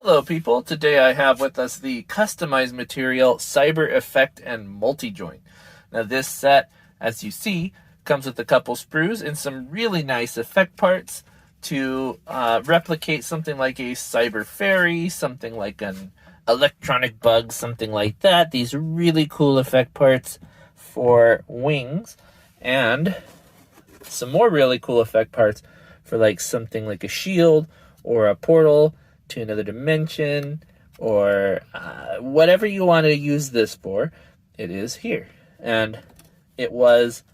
Hello people, today I have with us the customized material Cyber Effect and Multi-Joint. Now this set, as you see, comes with a couple sprues and some really nice effect parts to replicate something like a cyber fairy, something like an electronic bug, something like that. These really cool effect parts for wings, and some more really cool effect parts for like something like a shield or a portal to another dimension, or whatever you want to use this for. It is here, and it was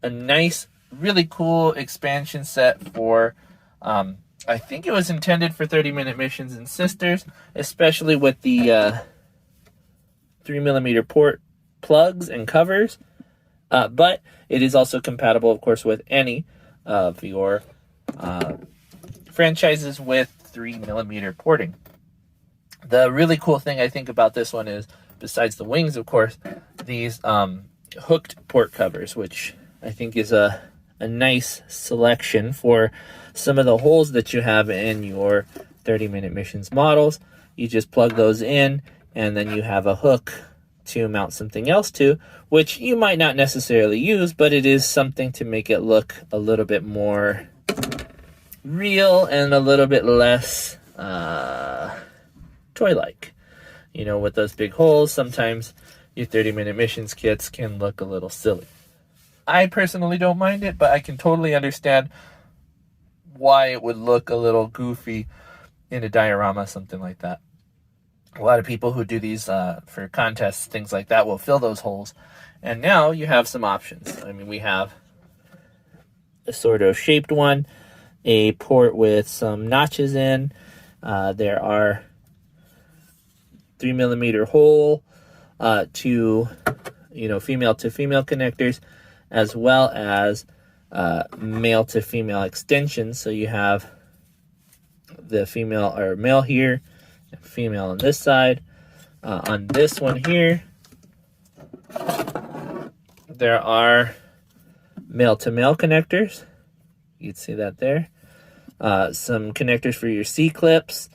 a nice, really cool expansion set for I think it was intended for 30-minute missions and sisters, especially with the 3mm port plugs and covers, but it is also compatible, of course, with any of your franchises with 3mm porting. The really cool thing I think about this one is, besides the wings, of course, these hooked port covers, which I think is a nice selection for some of the holes that you have in your 30-minute missions models. You just plug those in, and then you have a hook to mount something else to, which you might not necessarily use, but it is something to make it look a little bit more real and a little bit less toy-like. You know, with those big holes, sometimes your 30-minute missions kits can look a little silly. I personally don't mind it, but I can totally understand why it would look a little goofy in a diorama, something like that. A lot of people who do these for contests, things like that, will fill those holes. And now you have some options. I mean, we have a sort of shaped one, a port with some notches in. There are 3mm hole to, female to female connectors, as well as male to female extensions. So you have the female or male here, and female on this side. On this one here, there are male to male connectors. You can see that there. Some connectors for your C-clips.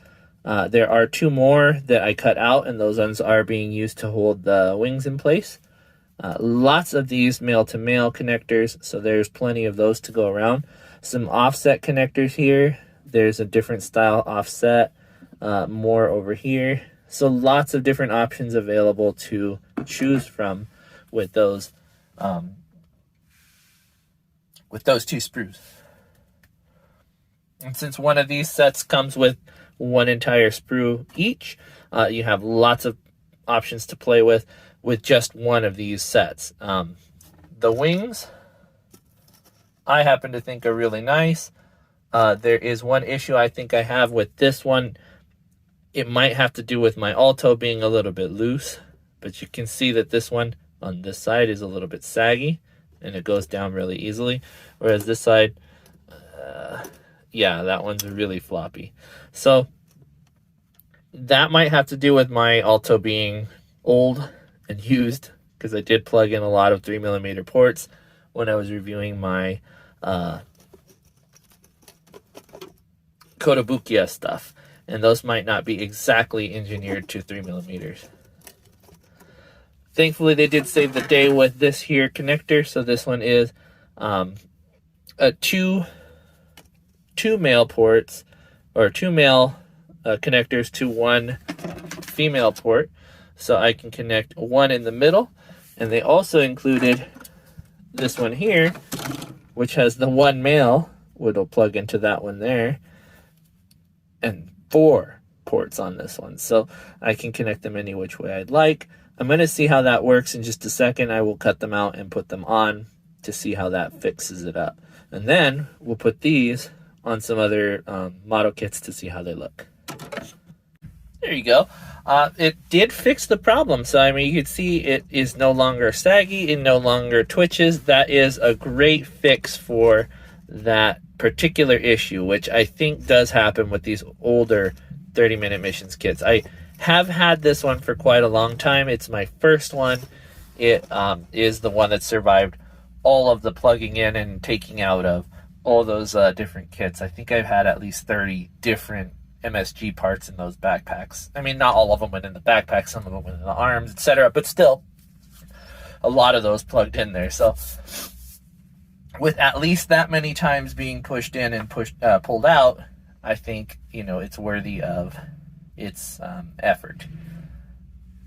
There are two more that I cut out, and those ones are being used to hold the wings in place. Lots of these male-to-male connectors, so there's plenty of those to go around. Some offset connectors here. There's a different style offset, more over here. So lots of different options available to choose from with those two sprues. And since one of these sets comes with one entire sprue each, you have lots of options to play with just one of these sets. The wings, I happen to think are really nice. There is one issue I think I have with this one. It might have to do with my alto being a little bit loose, but you can see that this one on this side is a little bit saggy, and it goes down really easily, whereas this side, yeah, that one's really floppy. So that might have to do with my alto being old and used, because I did plug in a lot of 3mm ports when I was reviewing my Kotobukiya stuff, and those might not be exactly engineered to 3mm. Thankfully, they did save the day with this here connector. So this one is a two male ports, or two male connectors to one female port. So I can connect one in the middle, and they also included this one here, which has the one male, which will plug into that one there, and 4 ports on this one. So I can connect them any which way I'd like. I'm going to see how that works in just a second. I will cut them out and put them on to see how that fixes it up. And then we'll put these on some other model kits to see how they look. There you go. It did fix the problem. So, I mean, you can see it is no longer saggy. It no longer twitches. That is a great fix for that particular issue, which I think does happen with these older 30-minute missions kits. I have had this one for quite a long time. It's my first one. It is the one that survived all of the plugging in and taking out of all those different kits. I think I've had at least 30 different MSG parts in those backpacks. I mean, not all of them went in the backpack, some of them went in the arms, etc. But still, a lot of those plugged in there. So with at least that many times being pushed in and pulled out, I think, you know, it's worthy of its effort.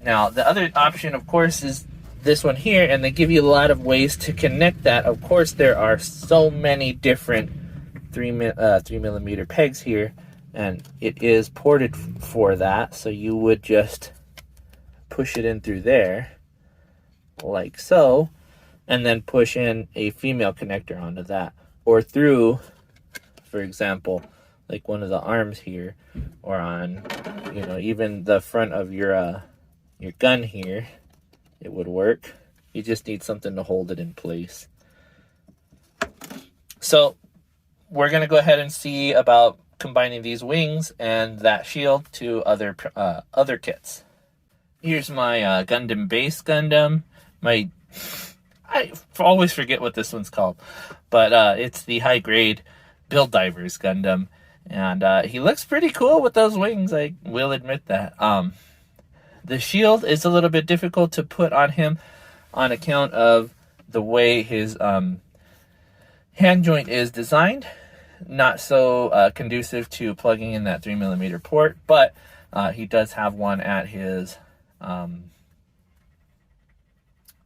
Now, the other option, of course, is this one here, and they give you a lot of ways to connect that. Of course, there are so many different 3mm pegs here, and it is ported for that. So you would just push it in through there, like so, and then push in a female connector onto that, or through, for example, like one of the arms here, or on, you know, even the front of your gun here, it would work. You just need something to hold it in place. So we're going to go ahead and see about combining these wings and that shield to other kits. Here's my Gundam base Gundam. I always forget what this one's called, but it's the high grade Build Divers Gundam, and he looks pretty cool with those wings, I will admit that. The shield is a little bit difficult to put on him on account of the way his hand joint is designed. Not so conducive to plugging in that 3mm port, but he does have one at his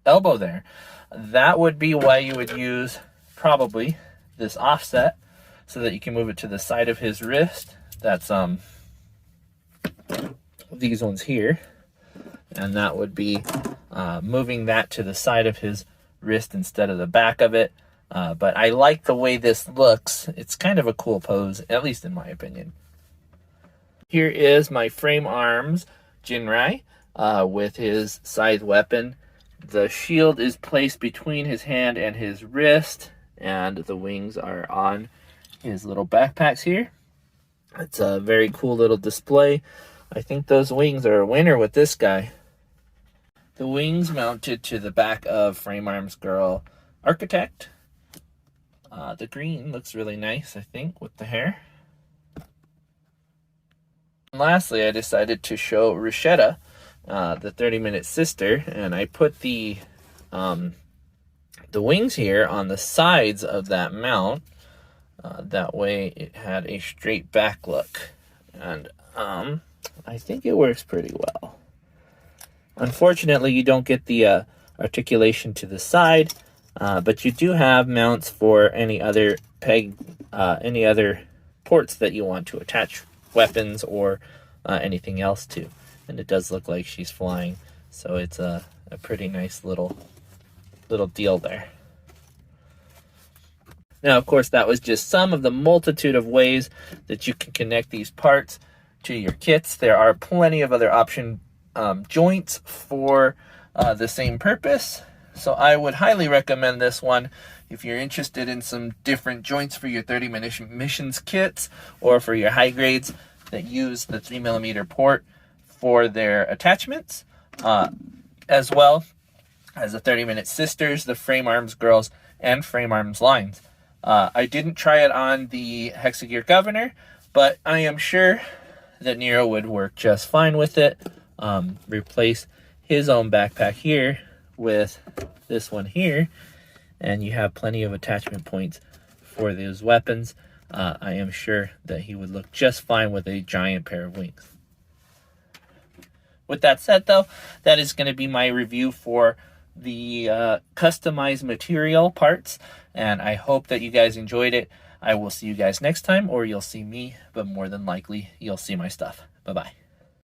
elbow there. That would be why you would use probably this offset, so that you can move it to the side of his wrist. That's these ones here, and that would be moving that to the side of his wrist instead of the back of it. But I like the way this looks. It's kind of a cool pose, at least in my opinion. Here is my frame arms Jinrai with his scythe weapon. The shield is placed between his hand and his wrist, and the wings are on his little backpacks here. It's a very cool little display. I think those wings are a winner with this guy. The wings mounted to the back of Frame Arms Girl Architect. The green looks really nice, I think, with the hair. And lastly, I decided to show Rashetta, the 30-minute sister, and I put the wings here on the sides of that mount. That way it had a straight back look, and I think it works pretty well. Unfortunately, you don't get the articulation to the side, but you do have mounts for any other any other ports that you want to attach weapons or anything else to. And it does look like she's flying, so it's a pretty nice little deal there. Now, of course, that was just some of the multitude of ways that you can connect these parts to your kits. There are plenty of other option joints for the same purpose. So I would highly recommend this one if you're interested in some different joints for your 30-minute missions kits, or for your high grades that use the 3mm port for their attachments, as well as the 30-minute sisters, the Frame Arms Girls, and Frame Arms lines. I didn't try it on the Hexagear Governor, but I am sure that Nero would work just fine with it. Replace his own backpack here with this one here, and you have plenty of attachment points for those weapons. I am sure that he would look just fine with a giant pair of wings. With that said, though, that is going to be my review for the customized material parts, and I hope that you guys enjoyed it. I will see you guys next time, or you'll see me, but more than likely you'll see my stuff. Bye-bye.